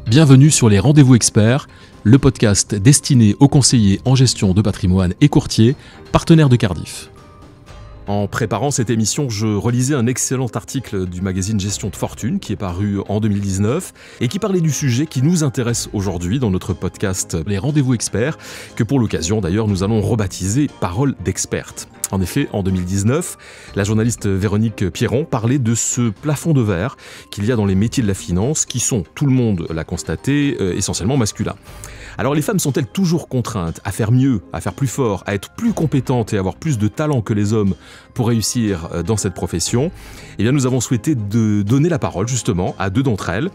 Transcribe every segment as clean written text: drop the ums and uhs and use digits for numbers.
Bienvenue sur les Rendez-vous Experts, le podcast destiné aux conseillers en gestion de patrimoine et courtiers, partenaires de Cardif. En préparant cette émission, je relisais un excellent article du magazine Gestion de Fortune qui est paru en 2019 et qui parlait du sujet qui nous intéresse aujourd'hui dans notre podcast Les Rendez-vous Experts, que pour l'occasion d'ailleurs nous allons rebaptiser Parole d'experte. En effet, en 2019, la journaliste Véronique Pierron parlait de ce plafond de verre qu'il y a dans les métiers de la finance qui sont, tout le monde l'a constaté, essentiellement masculins. Alors les femmes sont-elles toujours contraintes à faire mieux, à faire plus fort, à être plus compétentes et à avoir plus de talent que les hommes pour réussir dans cette profession ? Eh bien, nous avons souhaité donner la parole justement à deux d'entre elles.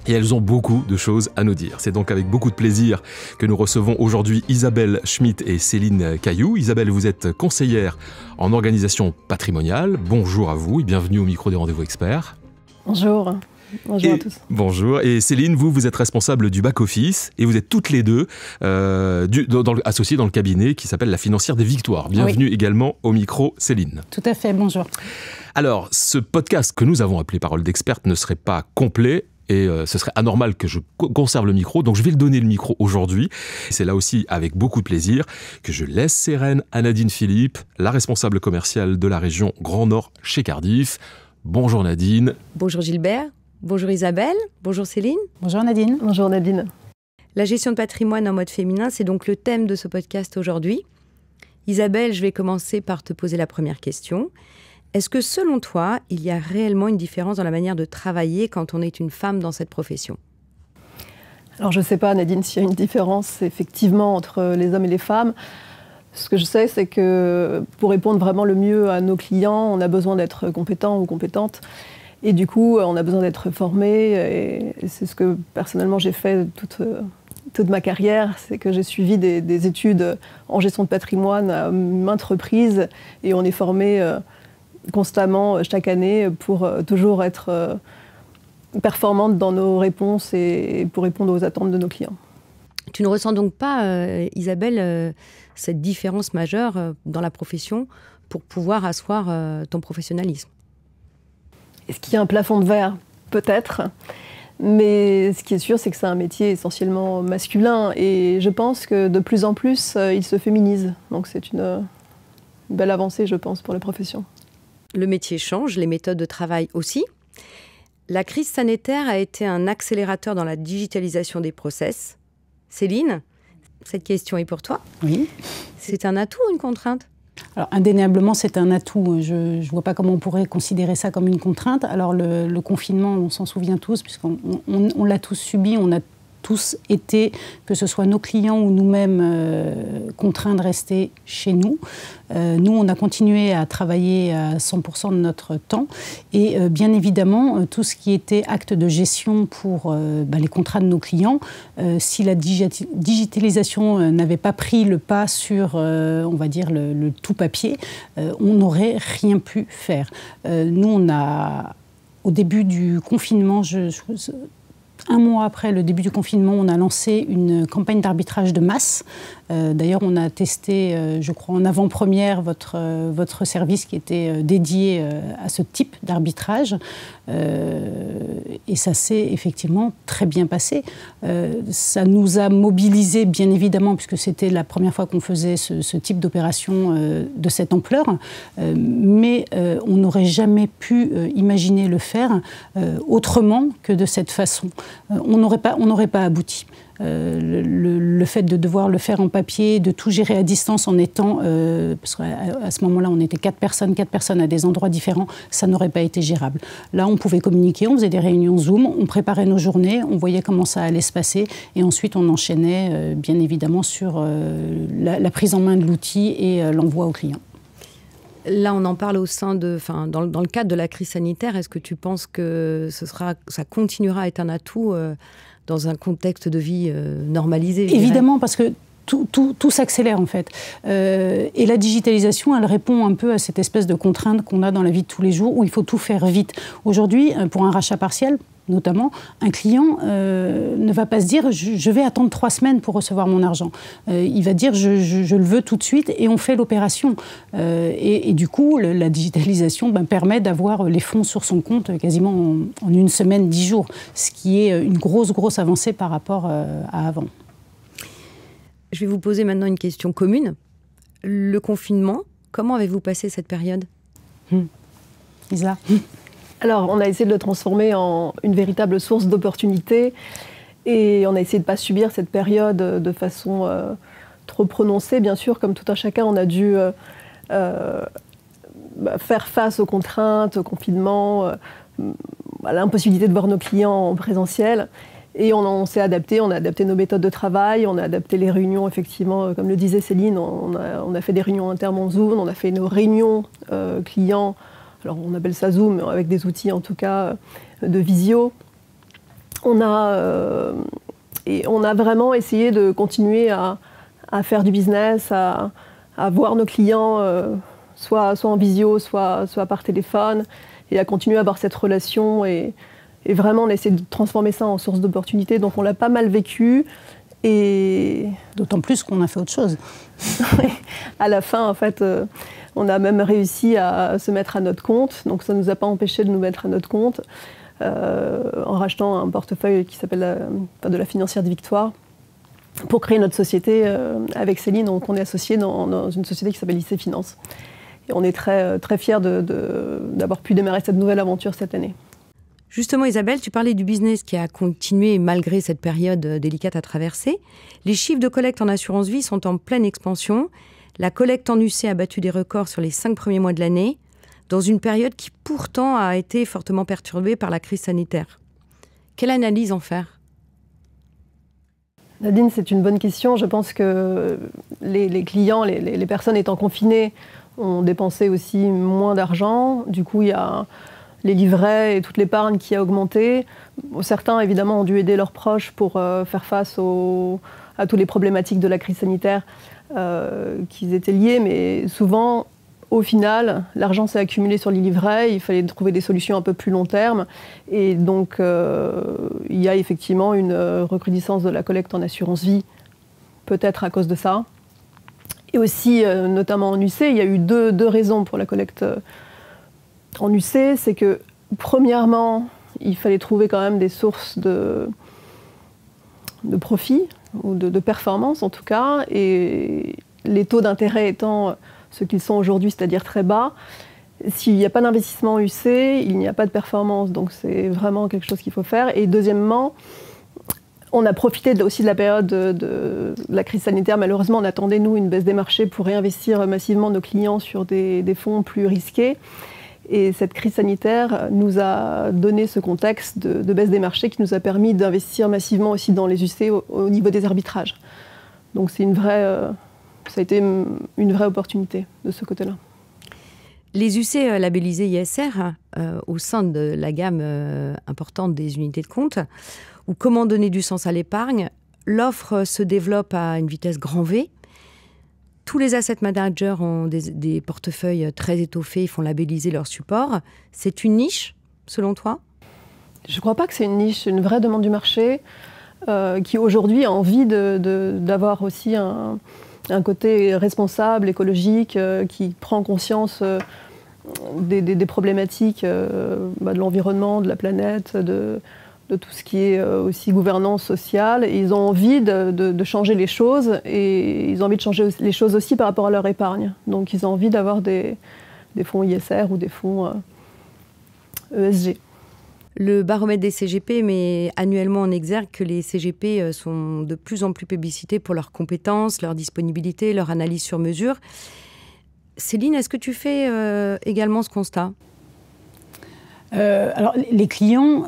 Et elles ont beaucoup de choses à nous dire. C'est donc avec beaucoup de plaisir que nous recevons aujourd'hui Isabelle Schmitt et Céline Cailloux. Isabelle, vous êtes conseillère en organisation patrimoniale. Bonjour à vous et bienvenue au micro des Rendez-vous Experts. Bonjour. Bonjour à tous. Bonjour. Et Céline, vous êtes responsable du back-office et vous êtes toutes les deux associées dans le cabinet qui s'appelle la Financière des Victoires. Bienvenue également au micro, Céline. Tout à fait, bonjour. Alors, ce podcast que nous avons appelé Parole d'experte ne serait pas complet et ce serait anormal que je conserve le micro, donc je vais le donner le micro aujourd'hui. C'est là aussi avec beaucoup de plaisir que je laisse ses rênes à Nadine Philippe, la responsable commerciale de la région Grand Nord chez Cardif. Bonjour Nadine. Bonjour Gilbert. Bonjour Isabelle, bonjour Céline. Bonjour Nadine. Bonjour Nadine. La gestion de patrimoine en mode féminin, c'est donc le thème de ce podcast aujourd'hui. Isabelle, je vais commencer par te poser la première question. Est-ce que selon toi, il y a réellement une différence dans la manière de travailler quand on est une femme dans cette profession ? Alors je ne sais pas Nadine s'il y a une différence effectivement entre les hommes et les femmes. Ce que je sais, c'est que pour répondre vraiment le mieux à nos clients, on a besoin d'être compétent ou compétente. Et du coup, on a besoin d'être formé. Et c'est ce que personnellement j'ai fait toute ma carrière. C'est que j'ai suivi des études en gestion de patrimoine à maintes reprises. Et on est formé constamment chaque année pour toujours être performante dans nos réponses et pour répondre aux attentes de nos clients. Tu ne ressens donc pas, Isabelle, cette différence majeure dans la profession pour pouvoir asseoir ton professionnalisme ? Est-ce qu'il y a un plafond de verre ? Peut-être. Mais ce qui est sûr, c'est que c'est un métier essentiellement masculin. Et je pense que de plus en plus, il se féminise. Donc c'est une belle avancée, je pense, pour la profession. Le métier change, les méthodes de travail aussi. La crise sanitaire a été un accélérateur dans la digitalisation des process. Céline, cette question est pour toi. Oui. C'est un atout ou une contrainte ? Alors, indéniablement, c'est un atout. Je ne vois pas comment on pourrait considérer ça comme une contrainte. Alors, le confinement, on s'en souvient tous, puisqu'on l'a tous subi, on a tous été, que ce soit nos clients ou nous-mêmes, contraints de rester chez nous. Nous, on a continué à travailler à 100% de notre temps. Et bien évidemment, tout ce qui était acte de gestion pour les contrats de nos clients, si la digitalisation n'avait pas pris le pas sur, on va dire, le tout papier, on n'aurait rien pu faire. Nous, on a, au début du confinement, un mois après le début du confinement, on a lancé une campagne d'arbitrage de masse. D'ailleurs, on a testé, je crois, en avant-première votre service qui était dédié à ce type d'arbitrage. Et ça s'est effectivement très bien passé. Ça nous a mobilisés, bien évidemment, puisque c'était la première fois qu'on faisait ce type d'opération de cette ampleur. Mais on n'aurait jamais pu imaginer le faire autrement que de cette façon. On n'aurait pas abouti. Le fait de devoir le faire en papier, de tout gérer à distance en étant, parce qu'à ce moment-là, on était 4 personnes à des endroits différents, ça n'aurait pas été gérable. Là, on pouvait communiquer, on faisait des réunions Zoom, on préparait nos journées, on voyait comment ça allait se passer, et ensuite on enchaînait, bien évidemment, sur la prise en main de l'outil et l'envoi aux clients. Là, on en parle dans le cadre de la crise sanitaire. Est-ce que tu penses que ça continuera à être un atout dans un contexte de vie normalisé ? Évidemment, parce que tout s'accélère en fait. Et la digitalisation, elle répond un peu à cette espèce de contrainte qu'on a dans la vie de tous les jours où il faut tout faire vite. Aujourd'hui, pour un rachat partiel, notamment, un client ne va pas se dire « je vais attendre 3 semaines pour recevoir mon argent ». Il va dire « je le veux tout de suite » et on fait l'opération. Et du coup, la digitalisation permet d'avoir les fonds sur son compte quasiment en 1 semaine, 10 jours, ce qui est une grosse avancée par rapport à avant. Je vais vous poser maintenant une question commune. Le confinement, comment avez-vous passé cette période ? Isa ? Alors, on a essayé de le transformer en une véritable source d'opportunités et on a essayé de ne pas subir cette période de façon trop prononcée. Bien sûr, comme tout un chacun, on a dû faire face aux contraintes, au confinement, à l'impossibilité de voir nos clients en présentiel. Et on s'est adapté, on a adapté nos méthodes de travail, on a adapté les réunions, effectivement, comme le disait Céline, on a fait des réunions internes en Zoom, on a fait nos réunions clients. Alors on appelle ça Zoom, avec des outils en tout cas de visio. On a vraiment essayé de continuer à faire du business, à voir nos clients soit en visio, soit par téléphone, et à continuer à avoir cette relation. Et vraiment on a essayé de transformer ça en source d'opportunité. Donc on l'a pas mal vécu. Et d'autant plus qu'on a fait autre chose. À la fin, en fait, on a même réussi à se mettre à notre compte. Donc ça ne nous a pas empêché de nous mettre à notre compte en rachetant un portefeuille qui s'appelle de la financière de Victoire pour créer notre société avec Céline. Donc on est associés dans une société qui s'appelle IC Finance. Et on est très fiers d'avoir pu démarrer cette nouvelle aventure cette année. Justement, Isabelle, tu parlais du business qui a continué malgré cette période délicate à traverser. Les chiffres de collecte en assurance vie sont en pleine expansion. La collecte en UC a battu des records sur les 5 premiers mois de l'année, dans une période qui pourtant a été fortement perturbée par la crise sanitaire. Quelle analyse en faire ? Nadine, c'est une bonne question. Je pense que les clients, les personnes étant confinées, ont dépensé aussi moins d'argent. Du coup, il y a les livrets et toute l'épargne qui a augmenté. Certains, évidemment, ont dû aider leurs proches pour faire face à toutes les problématiques de la crise sanitaire qui étaient liées. Mais souvent, au final, l'argent s'est accumulé sur les livrets. Il fallait trouver des solutions un peu plus long terme. Et donc, il y a effectivement une recrudescence de la collecte en assurance vie, peut-être à cause de ça. Et aussi, notamment en UC, il y a eu deux raisons pour la collecte en UC. C'est que, premièrement, il fallait trouver quand même des sources de profit, ou de performance en tout cas, et les taux d'intérêt étant ce qu'ils sont aujourd'hui, c'est-à-dire très bas, s'il n'y a pas d'investissement en UC, il n'y a pas de performance. Donc c'est vraiment quelque chose qu'il faut faire. Et deuxièmement, on a profité aussi de la période de la crise sanitaire. Malheureusement, on attendait, nous, une baisse des marchés pour réinvestir massivement nos clients sur des fonds plus risqués. Et cette crise sanitaire nous a donné ce contexte de baisse des marchés qui nous a permis d'investir massivement aussi dans les UC au niveau des arbitrages. Donc c'est ça a été une vraie opportunité de ce côté-là. Les UC labellisés ISR, au sein de la gamme importante des unités de compte, ou comment donner du sens à l'épargne, l'offre se développe à une vitesse grand V. Tous les asset managers ont des portefeuilles très étoffés, ils font labelliser leur support. C'est une niche, selon toi ? Je ne crois pas que c'est une niche, c'est une vraie demande du marché qui aujourd'hui a envie d'avoir aussi un côté responsable, écologique, qui prend conscience des problématiques de l'environnement, de la planète, de tout ce qui est aussi gouvernance sociale. Et ils ont envie de changer les choses et ils ont envie de changer les choses aussi par rapport à leur épargne. Donc ils ont envie d'avoir des fonds ISR ou des fonds ESG. Le baromètre des CGP met annuellement en exergue que les CGP sont de plus en plus publicités pour leurs compétences, leur disponibilité, leur analyse sur mesure. Céline, est-ce que tu fais également ce constat ? Alors, les clients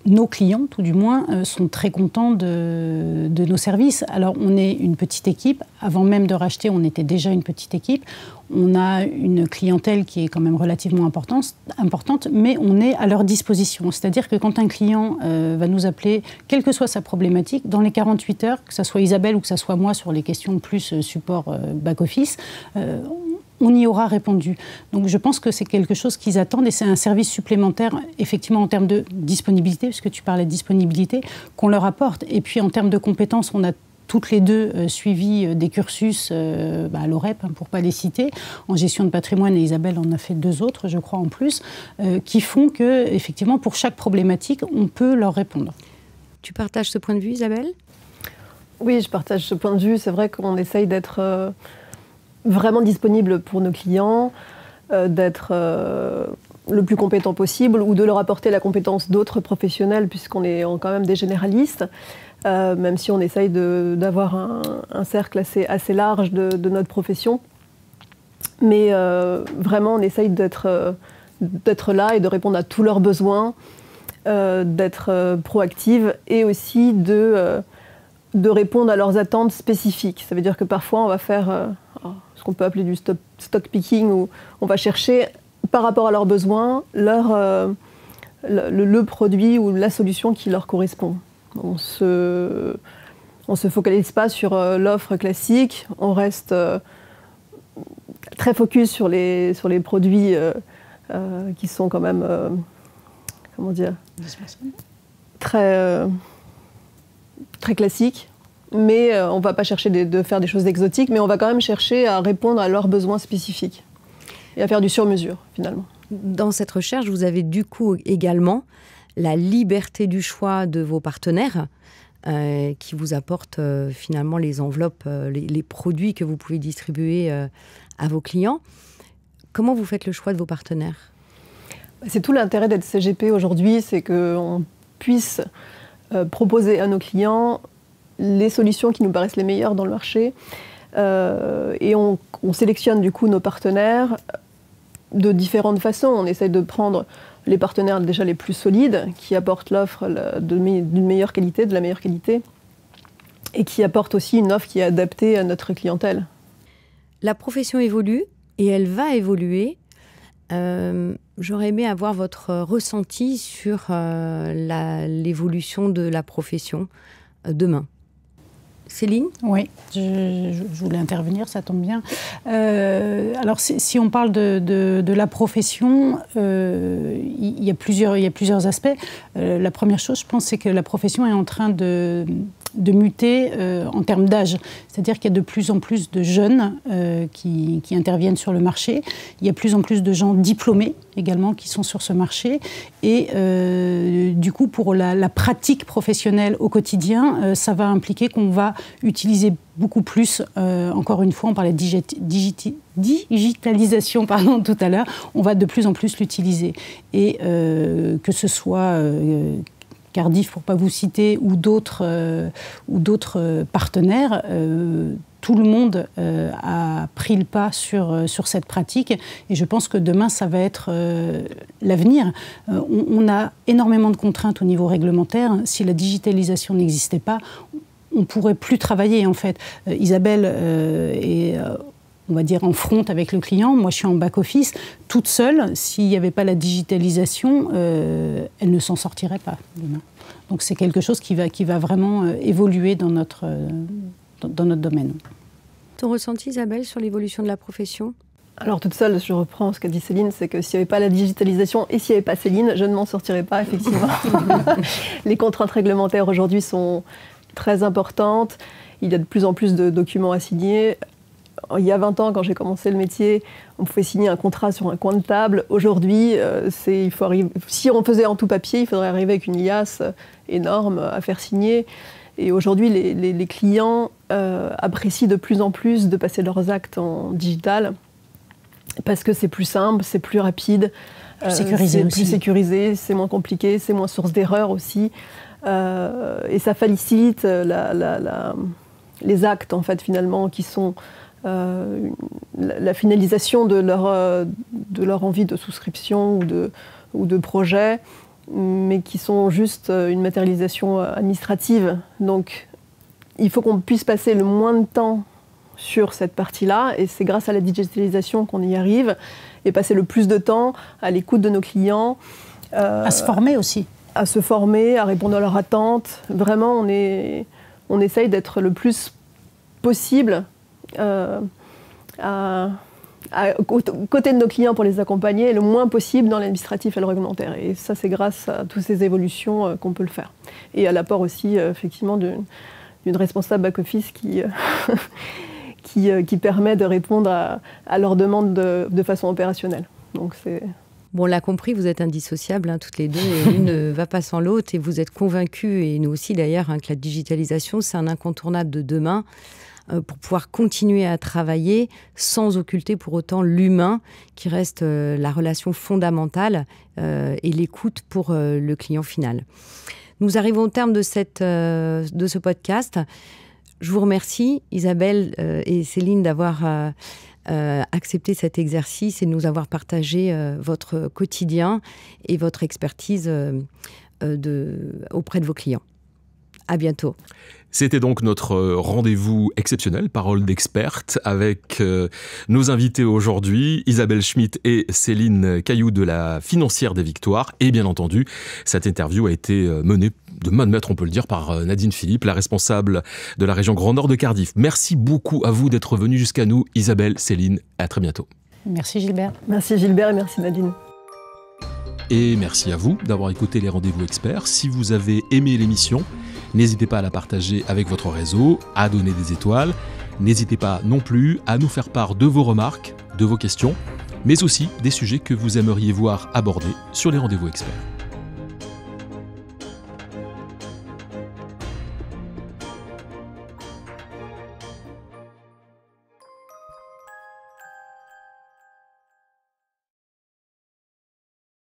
nos clients, tout du moins, sont très contents de nos services. Alors, on est une petite équipe. Avant même de racheter, on était déjà une petite équipe. On a une clientèle qui est quand même relativement importante, mais on est à leur disposition. C'est-à-dire que quand un client va nous appeler, quelle que soit sa problématique, dans les 48 heures, que ce soit Isabelle ou que ce soit moi sur les questions plus support back-office, on y aura répondu. Donc je pense que c'est quelque chose qu'ils attendent et c'est un service supplémentaire, effectivement, en termes de disponibilité, puisque tu parlais de disponibilité, qu'on leur apporte. Et puis en termes de compétences, on a toutes les deux suivi des cursus à l'OREP, pour ne pas les citer, en gestion de patrimoine, et Isabelle en a fait 2 autres, je crois, en plus, qui font que, effectivement, pour chaque problématique, on peut leur répondre. Tu partages ce point de vue, Isabelle ? Oui, je partage ce point de vue. C'est vrai qu'on essaye d'être vraiment disponible pour nos clients, d'être le plus compétent possible ou de leur apporter la compétence d'autres professionnels puisqu'on est quand même des généralistes, même si on essaye d'avoir un cercle assez large de notre profession. Mais vraiment, on essaye d'être là et de répondre à tous leurs besoins, d'être proactive et aussi de répondre à leurs attentes spécifiques. Ça veut dire que parfois, on va faire ce qu'on peut appeler du stock picking, où on va chercher, par rapport à leurs besoins, le produit ou la solution qui leur correspond. On se focalise pas sur l'offre classique, on reste très focus sur les produits qui sont quand même, comment dire, très classiques. Mais on ne va pas chercher de faire des choses exotiques, mais on va quand même chercher à répondre à leurs besoins spécifiques et à faire du sur-mesure, finalement. Dans cette recherche, vous avez du coup également la liberté du choix de vos partenaires qui vous apportent finalement les enveloppes, les produits que vous pouvez distribuer à vos clients. Comment vous faites le choix de vos partenaires ? C'est tout l'intérêt d'être CGP aujourd'hui, c'est qu'on puisse proposer à nos clients les solutions qui nous paraissent les meilleures dans le marché. Et on sélectionne du coup nos partenaires de différentes façons. On essaye de prendre les partenaires déjà les plus solides, qui apportent l'offre d'une meilleure qualité, de la meilleure qualité, et qui apportent aussi une offre qui est adaptée à notre clientèle. La profession évolue, et elle va évoluer. J'aurais aimé avoir votre ressenti sur l'évolution de la profession demain. Céline ? Oui, je voulais intervenir, ça tombe bien. Alors, si on parle de la profession, il y a plusieurs aspects. La première chose, je pense, c'est que la profession est en train de muter en termes d'âge. C'est-à-dire qu'il y a de plus en plus de jeunes qui interviennent sur le marché. Il y a de plus en plus de gens diplômés également qui sont sur ce marché. Et du coup, pour la pratique professionnelle au quotidien, ça va impliquer qu'on va utiliser beaucoup plus, encore une fois, on parlait de digitalisation tout à l'heure, on va de plus en plus l'utiliser. Et que ce soit Cardiff, pour ne pas vous citer, ou d'autres partenaires, tout le monde a pris le pas sur cette pratique. Et je pense que demain, ça va être l'avenir. On a énormément de contraintes au niveau réglementaire. Si la digitalisation n'existait pas, on ne pourrait plus travailler, en fait. Isabelle est, on va dire, en front avec le client. Moi, je suis en back-office. Toute seule, s'il n'y avait pas la digitalisation, elle ne s'en sortirait pas demain. Donc, c'est quelque chose qui va vraiment évoluer dans notre domaine. Ton ressenti, Isabelle, sur l'évolution de la profession ? Alors, toute seule, je reprends ce qu'a dit Céline, c'est que s'il n'y avait pas la digitalisation et s'il n'y avait pas Céline, je ne m'en sortirais pas, effectivement. Les contraintes réglementaires aujourd'hui sont très importantes. Il y a de plus en plus de documents à signer. Il y a 20 ans, quand j'ai commencé le métier, on pouvait signer un contrat sur un coin de table. Aujourd'hui, si on faisait en tout papier, il faudrait arriver avec une liasse énorme à faire signer. Et aujourd'hui, les clients apprécient de plus en plus de passer leurs actes en digital parce que c'est plus simple, c'est plus rapide, c'est plus sécurisé, c'est moins compliqué, c'est moins source d'erreur aussi. Et ça facilite les actes, en fait, finalement, qui sont la finalisation de leur envie de souscription ou de projet. mais qui sont juste une matérialisation administrative. Donc, il faut qu'on puisse passer le moins de temps sur cette partie-là, et c'est grâce à la digitalisation qu'on y arrive, et passer le plus de temps à l'écoute de nos clients. À se former aussi. À se former, à répondre à leurs attentes. Vraiment, on essaye d'être le plus possible côté de nos clients pour les accompagner, et le moins possible dans l'administratif et le réglementaire. Et ça, c'est grâce à toutes ces évolutions qu'on peut le faire. Et à l'apport aussi, effectivement, d'une responsable back-office qui permet de répondre à leurs demandes de façon opérationnelle. Donc c'est... Bon, on l'a compris, vous êtes indissociables, toutes les deux, et l'une ne va pas sans l'autre, et vous êtes convaincus, et nous aussi d'ailleurs, que la digitalisation, c'est un incontournable de demain pour pouvoir continuer à travailler sans occulter pour autant l'humain, qui reste la relation fondamentale et l'écoute pour le client final. Nous arrivons au terme de ce podcast. Je vous remercie, Isabelle et Céline, d'avoir accepté cet exercice et de nous avoir partagé votre quotidien et votre expertise auprès de vos clients. À bientôt. C'était donc notre rendez-vous exceptionnel, Parole d'experte, avec nos invités aujourd'hui, Isabelle Schmitt et Céline Cailloux de la Financière des Victoires. Et bien entendu, cette interview a été menée de main de maître, on peut le dire, par Nadine Philippe, la responsable de la région Grand Nord de Cardiff. Merci beaucoup à vous d'être venus jusqu'à nous, Isabelle, Céline. À très bientôt. Merci Gilbert. Merci Gilbert et merci Nadine. Et merci à vous d'avoir écouté les rendez-vous experts. Si vous avez aimé l'émission, n'hésitez pas à la partager avec votre réseau, à donner des étoiles. N'hésitez pas non plus à nous faire part de vos remarques, de vos questions, mais aussi des sujets que vous aimeriez voir abordés sur les rendez-vous experts.